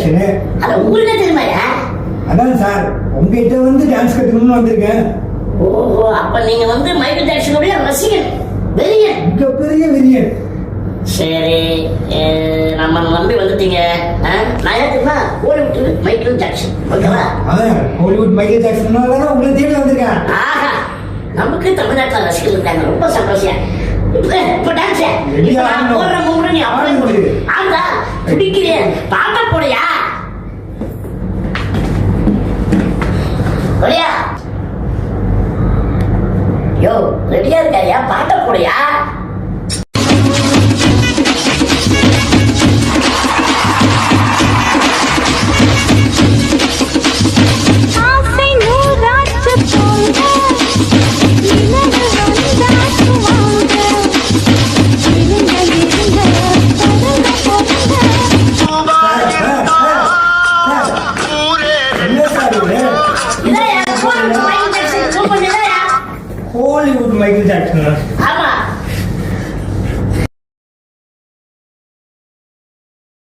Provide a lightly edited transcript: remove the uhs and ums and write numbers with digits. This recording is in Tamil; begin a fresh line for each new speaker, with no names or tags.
ஜாக்சனு.
அத ஊருக்கே தெரியுமாயா?
அதான் சார் உங்ககிட்ட வந்து டான்ஸ் கத்துக்கணும்னு வந்திருக்கேன்.
ஓஹோ, அப்ப நீங்க வந்து மைக்கேல் ஜாக்சனுடைய ரசிகன், வெறியன்.
மிகப்பெரிய வெறியன்.
சரி, நம்ம நம்பி வந்துட்டீங்க. நான் ஏற்றுமா ஹாலிவுட் மைக்கேல் ஜாக்சன், ஓகேவா?
அதான் ஹாலிவுட் மைக்கேல் ஜாக்சன்னால தான் உங்களை தேடி வந்திருக்கேன்.
ஆஹா, நமக்கு தமிழ்நாட்டில் ரசிகர்கள் இருக்காங்க, ரொம்ப சந்தோஷம். இப்ப டான்ஸ் போடுற மூணு நீ அவ்வளவு ஆண்டா பிடிக்கிறேன். பாட்டா போடையா போடையா? யோ ரெடியா இருக்காயா? பாட்டா போடையா?
Hollywood Michael Jackson.
ஆமா,